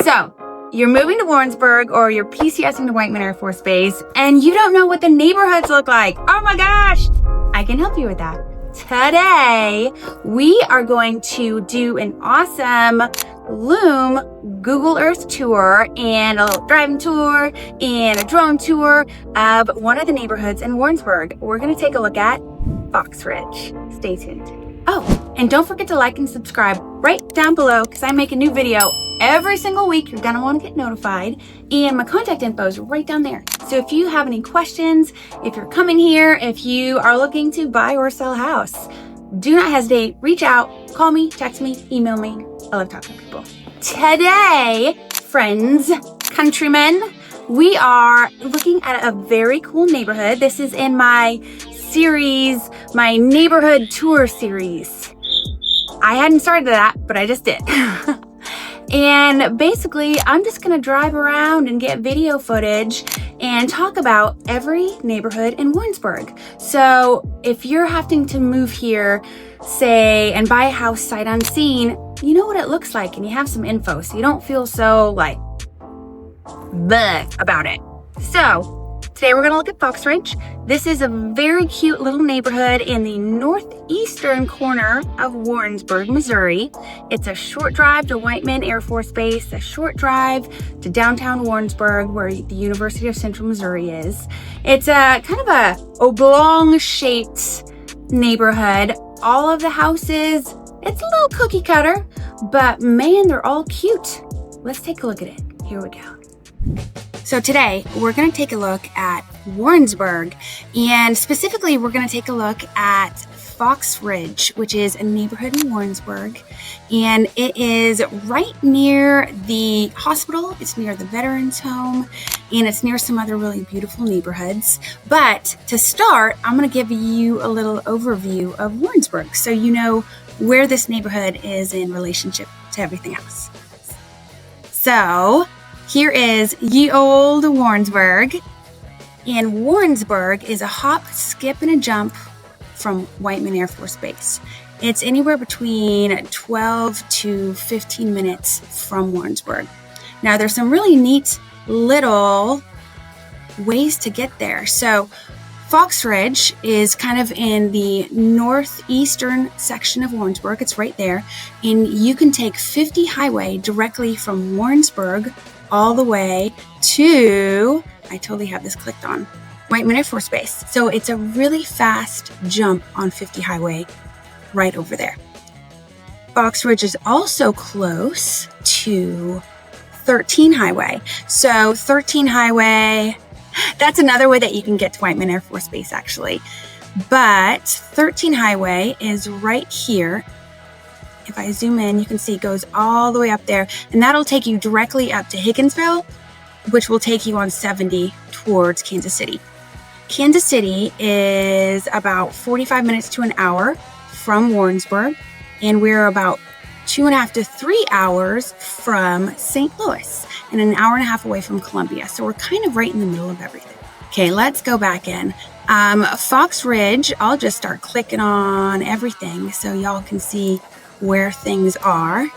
So, you're moving to Warrensburg or you're PCSing to Whiteman Air Force Base and you don't know what the neighborhoods look like. Oh my gosh, I can help you with that. Today, we are going to do an awesome Loom Google Earth tour and a little driving tour and a drone tour of one of the neighborhoods in Warrensburg. We're going to take a look at Fox Ridge. Stay tuned. Oh, and don't forget to like and subscribe right down below because I make a new video every single week. You're going to want to get notified, and my contact info is right down there. So if you have any questions, if you're coming here, if you are looking to buy or sell a house, do not hesitate. Reach out, call me, text me, email me. I love talking to people. Today, friends, countrymen, we are looking at a very cool neighborhood. This is in my series, my neighborhood tour series. I hadn't started that, but I just did. And basically, I'm just gonna drive around and get video footage and talk about every neighborhood in Warrensburg. So if you're having to move here, say, and buy a house sight unseen, you know what it looks like and you have some info so you don't feel so like bleh about it. So today we're gonna look at Fox Ridge. This is a very cute little neighborhood in the northeastern corner of Warrensburg, Missouri. It's a short drive to Whiteman Air Force Base, a short drive to downtown Warrensburg where the University of Central Missouri is. It's a kind of a oblong shaped neighborhood. All of the houses, it's a little cookie cutter, but man, they're all cute. Let's take a look at it. Here we go. So today we're going to take a look at Warrensburg, and specifically we're going to take a look at Fox Ridge, which is a neighborhood in Warrensburg, and it is right near the hospital, it's near the veterans home, and it's near some other really beautiful neighborhoods. But to start, I'm going to give you a little overview of Warrensburg so you know where this neighborhood is in relationship to everything else. So here is ye old Warrensburg, and Warrensburg is a hop, skip, and a jump from Whiteman Air Force Base. It's anywhere between 12 to 15 minutes from Warrensburg. Now there's some really neat little ways to get there. So Fox Ridge is kind of in the northeastern section of Warrensburg. It's right there, and you can take 50 highway directly from Warrensburg all the way to, I totally have this clicked on, Whiteman Air Force Base. So it's a really fast jump on 50 highway right over there. Fox Ridge is also close to 13 highway. So 13 highway, that's another way that you can get to Whiteman Air Force Base actually. But 13 highway is right here. If I zoom in, you can see it goes all the way up there, and that'll take you directly up to Higginsville, which will take you on 70 towards Kansas City. Kansas City is about 45 minutes to an hour from Warrensburg, and we're about 2.5 to 3 hours from St. Louis and an hour and a half away from Columbia. So we're kind of right in the middle of everything. Okay, let's go back in. Fox Ridge, I'll just start clicking on everything so y'all can see where things are.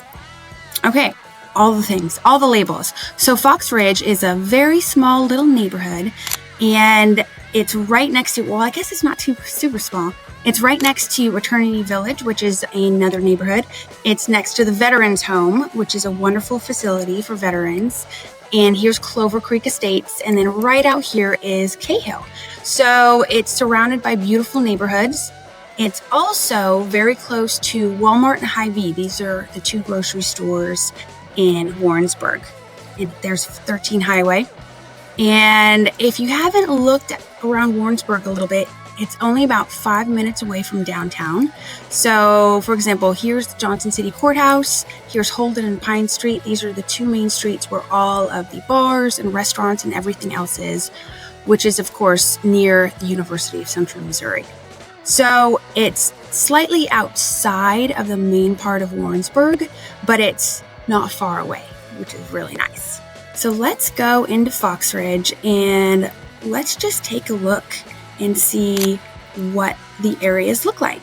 Okay, all the things, all the labels. So Fox Ridge is a very small little neighborhood, and it's right next to, well, I guess it's not too super small. It's right next to Eternity Village, which is another neighborhood. It's next to the Veterans Home, which is a wonderful facility for veterans. And here's Clover Creek Estates. And then right out here is Cahill. So it's surrounded by beautiful neighborhoods. It's also very close to Walmart and Hy-Vee. These are the two grocery stores in Warrensburg. There's 13 highway. And if you haven't looked around Warrensburg a little bit, it's only about 5 minutes away from downtown. So, for example, here's the Johnson City Courthouse. Here's Holden and Pine Street. These are the two main streets where all of the bars and restaurants and everything else is, which is, of course, near the University of Central Missouri. So it's slightly outside of the main part of Warrensburg, but it's not far away, which is really nice. So let's go into Fox Ridge and let's just take a look and see what the areas look like.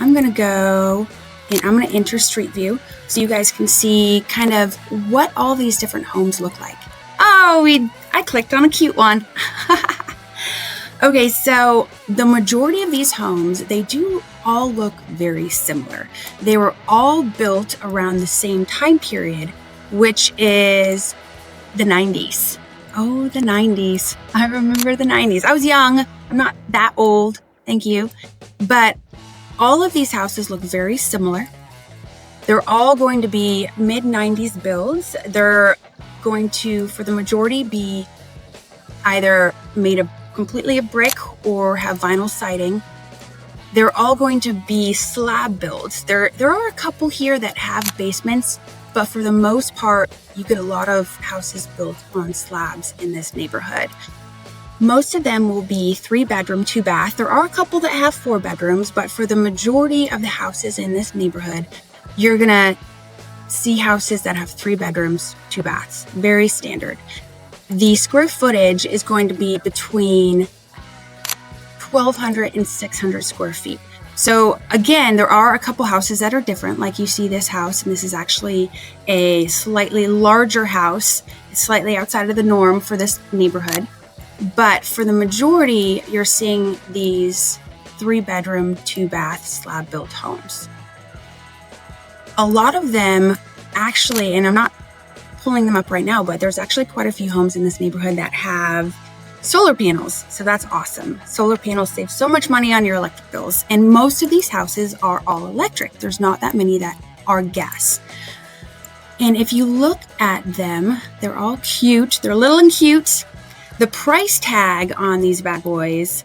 I'm gonna go And I'm going to enter Street View so you guys can see kind of what all these different homes look like. Oh, I clicked on a cute one. Okay, so the majority of these homes, they do all look very similar. They were all built around the same time period, which is the 90s. Oh, the 90s. I remember the 90s. I was young. I'm not that old. Thank you. But all of these houses look very similar. They're all going to be mid-90s builds. They're going to, for the majority, be either made of completely of brick or have vinyl siding. They're all going to be slab builds. There are a couple here that have basements, but for the most part, you get a lot of houses built on slabs in this neighborhood. Most of them will be 3-bedroom, 2-bath. There are a couple that have 4 bedrooms, but for the majority of the houses in this neighborhood, you're gonna see houses that have 3 bedrooms, 2 baths. Very standard. The square footage is going to be between 1,200 and 600 square feet. So again, there are a couple houses that are different. Like you see this house, and this is actually a slightly larger house. It's slightly outside of the norm for this neighborhood. But for the majority, you're seeing these 3-bedroom, 2-bath slab built homes. A lot of them actually, and I'm not pulling them up right now, but there's actually quite a few homes in this neighborhood that have solar panels. So that's awesome. Solar panels save so much money on your electric bills. And most of these houses are all electric. There's not that many that are gas. And if you look at them, they're all cute. They're little and cute. The price tag on these bad boys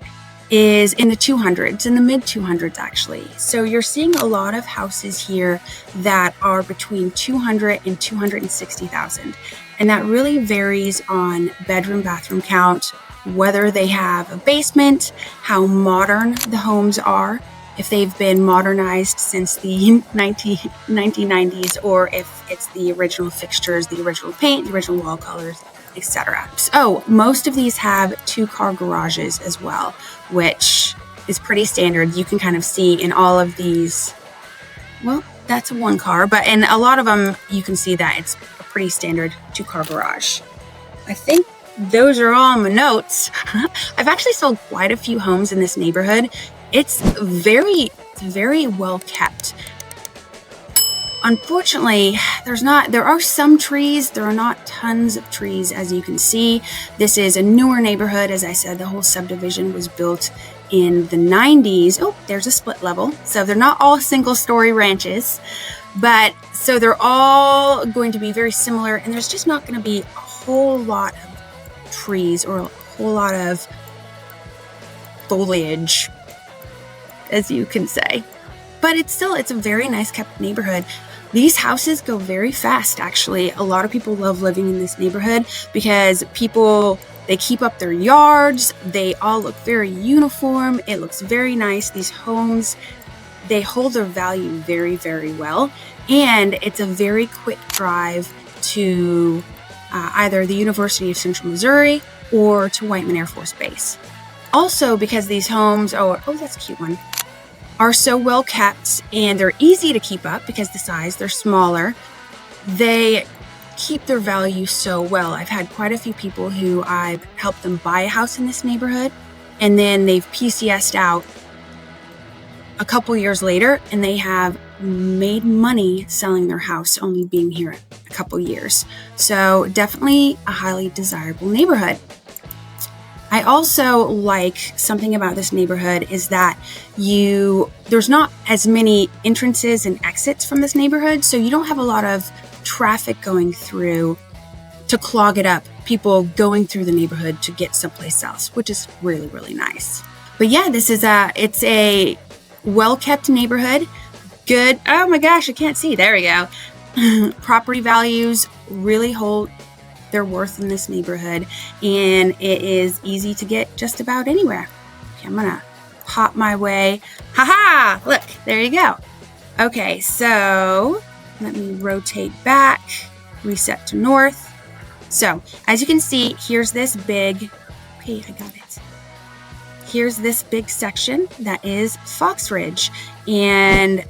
is in the 200s, in the mid 200s actually. So you're seeing a lot of houses here that are between 200 and 260,000. And that really varies on bedroom, bathroom count, whether they have a basement, how modern the homes are, if they've been modernized since the 1990s, or if it's the original fixtures, the original paint, the original wall colors, etc. So most of these have 2-car garages as well, which is pretty standard. You can kind of see in all of these, well, that's a 1-car, but in a lot of them, you can see that it's a pretty standard 2-car garage. I think those are all my notes. There actually sold quite a few homes in this neighborhood. It's very well kept. Unfortunately, there are some trees. There are not tons of trees, as you can see. This is a newer neighborhood. As I said, the whole subdivision was built in the 90s. Oh, there's a split level. So they're not all single-story ranches, but so they're all going to be very similar, and there's just not going to be a whole lot of trees or a whole lot of foliage, as you can say. But it's a very nice kept neighborhood. These houses go very fast, actually. A lot of people love living in this neighborhood because they keep up their yards. They all look very uniform. It looks very nice. These homes, they hold their value very, very well. And it's a very quick drive to either the University of Central Missouri or to Whiteman Air Force Base. Also, because these homes, oh, that's a cute one, are so well kept and they're easy to keep up because the size, they're smaller. They keep their value so well. I've had quite a few people who I've helped them buy a house in this neighborhood, and then they've PCS'd out a couple years later and they have made money selling their house, only being here a couple years. So definitely a highly desirable neighborhood. I also like something about this neighborhood is that there's not as many entrances and exits from this neighborhood, so you don't have a lot of traffic going through to clog it up, people going through the neighborhood to get someplace else, which is really, really nice. But yeah, it's a well-kept neighborhood. Good, oh my gosh, I can't see, there we go. Property values really hold their worth in this neighborhood, and it is easy to get just about anywhere. Okay, I'm gonna pop my way. Haha! Look, there you go. Okay, so let me rotate back, reset to north. So as you can see, here's this big, okay, I got it. Here's this big section that is Fox Ridge, and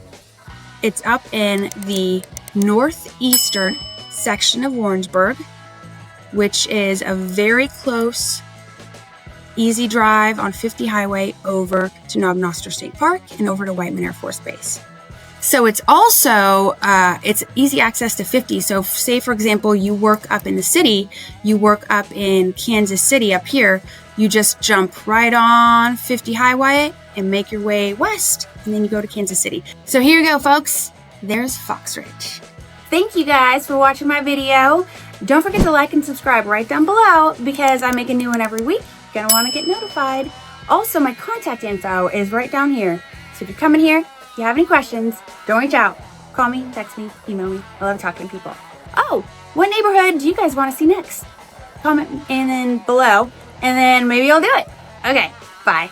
It's up in the northeastern section of Warrensburg, which is a very close, easy drive on 50 highway over to Knob Noster State Park and over to Whiteman Air Force Base. So it's also, it's easy access to 50. So say, for example, you work up in the city, you work up in Kansas City up here, you just jump right on 50 highway and make your way west, and then you go to Kansas City. So here you go, folks. There's Fox Ridge. Thank you guys for watching my video. Don't forget to like and subscribe right down below because I make a new one every week. You're gonna want to get notified. Also, my contact info is right down here. So if you're coming here, if you have any questions, don't reach out. Call me, text me, email me. I love talking to people. Oh, what neighborhood do you guys want to see next? Comment and then below, and then maybe I'll do it. Okay, bye.